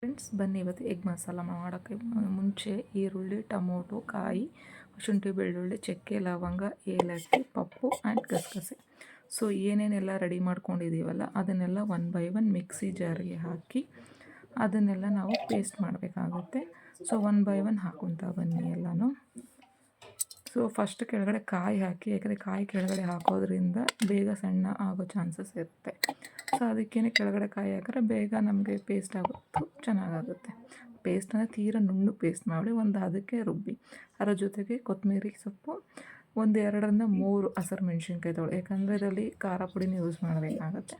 Friends ಬನ್ನಿ ಇವತ್ತು egg masala ಮಾಡೋಕ್ಕೆ ಮುಂಚೆ ಈರುಳ್ಳಿ ಟೊಮೊಟೊ ಕಾಯಿ ಶುಂಠಿ ಬೆಳ್ಳುಳ್ಳಿ ಚಕ್ಕೆ ಲವಂಗ ಏಲಕ್ಕಿ ಪಪ್ಪು ಆ್ಯಂಡ್ ಗಸಗಸೆ ಸೊ ಏನೇನೆಲ್ಲ ರೆಡಿ ಮಾಡ್ಕೊಂಡಿದ್ದೀವಲ್ಲ ಅದನ್ನೆಲ್ಲ ಒನ್ ಬೈ ಒನ್ ಮಿಕ್ಸಿ ಜಾರ್ಗೆ ಹಾಕಿ ಅದನ್ನೆಲ್ಲ ನಾವು ಪೇಸ್ಟ್ ಮಾಡಬೇಕಾಗುತ್ತೆ. ಸೊ ಒನ್ ಬೈ ಒನ್ ಹಾಕೊತಾ ಬನ್ನಿ ಎಲ್ಲನೂ. ಸೊ ಫಸ್ಟ್ ಕೆಳಗಡೆ ಕಾಯಿ ಹಾಕಿ, ಯಾಕಂದರೆ ಕಾಯಿ ಕೆಳಗಡೆ ಹಾಕೋದ್ರಿಂದ ಬೇಗ ಸಣ್ಣ ಆಗೋ ಚಾನ್ಸಸ್ ಇರುತ್ತೆ. ಸೊ ಅದಕ್ಕೇ ಕೆಳಗಡೆ ಕಾಯಿ ಹಾಕಿದ್ರೆ ಬೇಗ ನಮಗೆ ಪೇಸ್ಟ್ ಆಗೋದು ಚೆನ್ನಾಗಾಗುತ್ತೆ. ಪೇಸ್ಟನ್ನು ತೀರಾ ನುಣ್ಣು ಪೇಸ್ಟ್ ಮಾಡಿ ಒಂದು ಅದಕ್ಕೆ ರುಬ್ಬಿ, ಅದರ ಜೊತೆಗೆ ಕೊತ್ತಂಬರಿ ಸೊಪ್ಪು 1-2 3 ಹಸಿರು ಮೆಣಸಿನ್ಕಾಯಿ ತೊಗೊಳ್ಳಿ, ಯಾಕಂದರೆ ಇದರಲ್ಲಿ ಖಾರ ಪುಡಿನ ಯೂಸ್ ಮಾಡಬೇಕಾಗತ್ತೆ.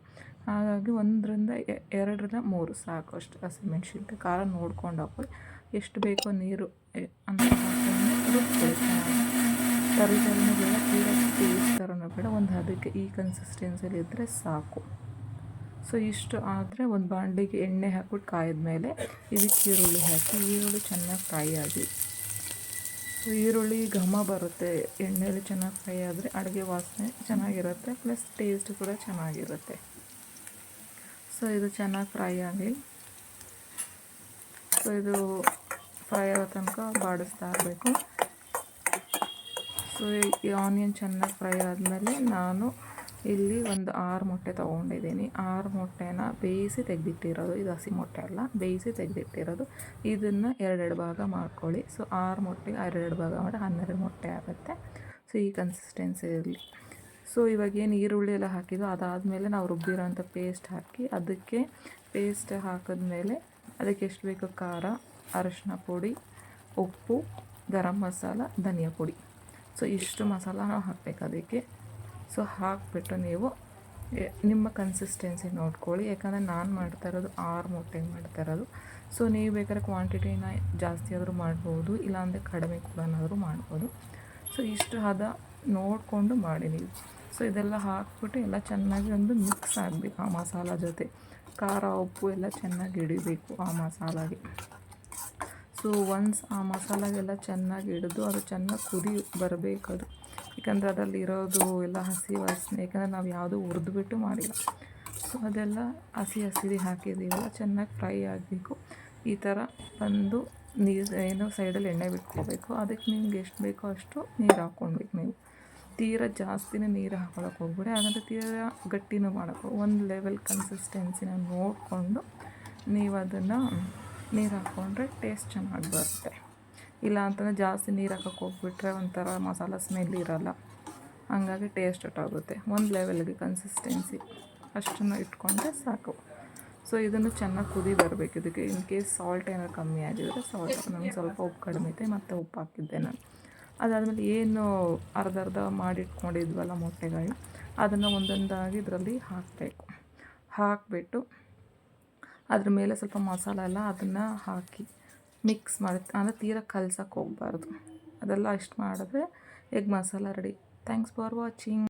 ಹಾಗಾಗಿ 1-2-3 ಸಾಕು ಅಷ್ಟು ಹಸಿರು ಮೆಣಸಿನ್ಕಾಯಿ. ಖಾರ ನೋಡ್ಕೊಂಡು ಹಾಕೊಳ್ಳಿ, ಎಷ್ಟು ಬೇಕೋ ನೀರು ಅಂತ ಹಾಕೊಂಡು ರುಬ್ಕೊಳ್ಳಿ. ತರಿ ಥರನೂ ಬೇಡ, ತೀರಾ ಪೇಸ್ಟ್ ಥರನೂ ಬೇಡ, ಒಂದು ಅದಕ್ಕೆ ಈ ಕನ್ಸಿಸ್ಟೆನ್ಸಿಯಲ್ಲಿ ಇದ್ದರೆ ಸಾಕು. ಸೊ ಇಷ್ಟು ಆದರೆ ಒಂದು ಬಾಣಲಿಗೆ ಎಣ್ಣೆ ಹಾಕ್ಬಿಟ್ಟು ಕಾಯ್ದ ಮೇಲೆ ಇದಕ್ಕೆ ಈರುಳ್ಳಿ ಹಾಕಿ, ಈರುಳ್ಳಿ ಚೆನ್ನಾಗಿ ಫ್ರೈ ಆಗಿ, ಸೊ ಈರುಳ್ಳಿ ಘಮ ಬರುತ್ತೆ ಎಣ್ಣೆಯಲ್ಲಿ ಚೆನ್ನಾಗಿ ಫ್ರೈ ಆದರೆ, ಅಡುಗೆ ವಾಸನೆ ಚೆನ್ನಾಗಿರುತ್ತೆ, ಪ್ಲಸ್ ಟೇಸ್ಟ್ ಕೂಡ ಚೆನ್ನಾಗಿರುತ್ತೆ. ಸೊ ಇದು ಚೆನ್ನಾಗಿ ಫ್ರೈ ಆಗಲಿ. ಸೊ ಇದು ಫ್ರೈ ಆಗೋ ತನಕ ಬಾಡಿಸ್ತಾ ಇರಬೇಕು. ಸೊ ಈ ಆನಿಯನ್ ಚೆನ್ನಾಗಿ ಫ್ರೈ ಆದಮೇಲೆ ನಾನು ಇಲ್ಲಿ ಒಂದು 6 ಮೊಟ್ಟೆ ತೊಗೊಂಡಿದ್ದೀನಿ. 6 ಮೊಟ್ಟೆನ ಬೇಯಿಸಿ ತೆಗೆದಿಟ್ಟಿರೋದು, ಇದು ಹಸಿ ಮೊಟ್ಟೆ ಅಲ್ಲ, ಬೇಯಿಸಿ ತೆಗೆದಿಟ್ಟಿರೋದು. ಇದನ್ನು 2 ಭಾಗ ಮಾಡ್ಕೊಳ್ಳಿ. ಸೊ 6 ಮೊಟ್ಟೆಗೆ 2 ಭಾಗ ಮಾಡಿ 12 ಮೊಟ್ಟೆ ಆಗುತ್ತೆ. ಸೊ ಈ ಕನ್ಸಿಸ್ಟೆನ್ಸಿ ಇರಲಿ. ಸೊ ಇವಾಗೇನು ಈರುಳ್ಳಿ ಎಲ್ಲ ಹಾಕಿದ್ದು ಅದಾದಮೇಲೆ ನಾವು ರುಬ್ಬಿರೋಂಥ ಪೇಸ್ಟ್ ಹಾಕಿ, ಅದಕ್ಕೆ ಪೇಸ್ಟ್ ಹಾಕಿದ್ಮೇಲೆ ಅದಕ್ಕೆ ಎಷ್ಟು ಬೇಕೋ ಖಾರ, ಅರಶಿನ ಪುಡಿ, ಉಪ್ಪು, ಗರಂ ಮಸಾಲ, ಧನಿಯಾ ಪುಡಿ, ಸೊ ಇಷ್ಟು ಮಸಾಲ ನಾವು ಹಾಕಬೇಕು ಅದಕ್ಕೆ. ಸೊ ಹಾಕಿಬಿಟ್ಟು ನೀವು ನಿಮ್ಮ ಕನ್ಸಿಸ್ಟೆನ್ಸಿ ನೋಡ್ಕೊಳ್ಳಿ, ಯಾಕಂದರೆ ನಾನು ಮಾಡ್ತಾ ಇರೋದು 6 ಮೊಟ್ಟೆಗೆ ಮಾಡ್ತಾ ಇರೋದು. ಸೊ ನೀವು ಬೇಕಾದ್ರೆ ಕ್ವಾಂಟಿಟಿನ ಜಾಸ್ತಿ ಆದರೂ ಮಾಡ್ಬೋದು, ಇಲ್ಲಾಂದರೆ ಕಡಿಮೆ ಕೂಡ ಮಾಡ್ಬೋದು. ಸೊ ಇಷ್ಟು ಹದ ನೋಡಿಕೊಂಡು ಮಾಡಿ ನೀವು. ಸೊ ಇದೆಲ್ಲ ಹಾಕ್ಬಿಟ್ಟು ಎಲ್ಲ ಚೆನ್ನಾಗಿ ಒಂದು ಮಿಕ್ಸ್ ಆಗಬೇಕು ಆ ಮಸಾಲ ಜೊತೆ. ಖಾರ ಉಪ್ಪು ಎಲ್ಲ ಚೆನ್ನಾಗಿ ಹಿಡಿಬೇಕು ಆ ಮಸಾಲಾಗೆ. ಸೊ ಒನ್ಸ್ ಆ ಮಸಾಲಾಗೆಲ್ಲ ಚೆನ್ನಾಗಿ ಹಿಡಿದು ಅದು ಚೆನ್ನಾಗಿ ಕುದಿ ಬರಬೇಕದು, ಯಾಕಂದರೆ ಅದರಲ್ಲಿ ಇರೋದು ಎಲ್ಲ ಹಸಿ ವಾಸನೆ, ಯಾಕಂದರೆ ನಾವು ಯಾವುದೂ ಹುರಿದ್ಬಿಟ್ಟು ಮಾಡಿಲ್ಲ. ಸೊ ಅದೆಲ್ಲ ಹಸಿ ಹಾಕಿದ್ದೀವಲ್ಲ, ಚೆನ್ನಾಗಿ ಫ್ರೈ ಆಗಬೇಕು. ಈ ಥರ ಬಂದು ನೀರು ಸೈಡಲ್ಲಿ ಎಣ್ಣೆ ಬಿಟ್ಕೋಬೇಕು. ಅದಕ್ಕೆ ನಿಮ್ಗೆ ಎಷ್ಟು ಬೇಕೋ ಅಷ್ಟು ನೀರು ಹಾಕ್ಕೊಳ್ಬೇಕು. ನೀವು ತೀರಾ ಜಾಸ್ತಿನೇ ನೀರು ಹಾಕೊಳ್ಳೋಕೆ ಹೋಗ್ಬೇಡಿ, ಹಾಗಂತ ತೀರಾ ಗಟ್ಟಿನೂ ಮಾಡೋಕ್ಕೆ, ಒಂದು ಲೆವೆಲ್ ಕನ್ಸಿಸ್ಟೆನ್ಸಿನ ನೋಡಿಕೊಂಡು ನೀವು ಅದನ್ನು ನೀರು ಹಾಕ್ಕೊಂಡ್ರೆ ಟೇಸ್ಟ್ ಚೆನ್ನಾಗಿ ಬರುತ್ತೆ. ಇಲ್ಲ ಅಂತಂದರೆ ಜಾಸ್ತಿ ನೀರು ಹಾಕೋಕ್ಕೆ ಹೋಗ್ಬಿಟ್ರೆ ಒಂಥರ ಮಸಾಲ ಸ್ಮೆಲ್ ಇರೋಲ್ಲ, ಹಂಗಾಗಿ ಟೇಸ್ಟ್ ಹೊರ್ಟೋಗುತ್ತೆ. ಒಂದು ಲೆವೆಲ್ಗೆ ಕನ್ಸಿಸ್ಟೆನ್ಸಿ ಅಷ್ಟನ್ನು ಇಟ್ಕೊಂಡ್ರೆ ಸಾಕು. ಸೊ ಇದನ್ನು ಚೆನ್ನಾಗಿ ಕುದಿ ಬರಬೇಕು. ಇದಕ್ಕೆ ಇನ್ ಕೇಸ್ ಸಾಲ್ಟ್ ಏನಾದ್ರು ಕಮ್ಮಿ ಆಗಿದ್ರೆ ಸಾಲ್ಟ್, ನನಗೆ ಸ್ವಲ್ಪ ಉಪ್ಪು ಕಡಿಮೆ ಐತೆ, ಮತ್ತು ಉಪ್ಪು ಹಾಕಿದ್ದೆ ನಾನು. ಅದಾದಮೇಲೆ ಏನು ಅರ್ಧ ಮಾಡಿಟ್ಕೊಂಡಿದ್ವಲ್ಲ ಮೊಟ್ಟೆಗಳು, ಅದನ್ನು ಒಂದೊಂದಾಗಿ ಇದರಲ್ಲಿ ಹಾಕಬೇಕು. ಹಾಕಿಬಿಟ್ಟು ಅದ್ರ ಮೇಲೆ ಸ್ವಲ್ಪ ಮಸಾಲ ಎಲ್ಲ ಅದನ್ನು ಹಾಕಿ ಮಿಕ್ಸ್ ಮಾಡಿ, ಅಂದರೆ ತೀರಾ ಕಲ್ಸಕ್ಕೆ ಹೋಗಬಾರ್ದು. ಅದೆಲ್ಲ ಇಷ್ಟು ಮಾಡಿದ್ರೆ egg masala ready. Thanks for watching.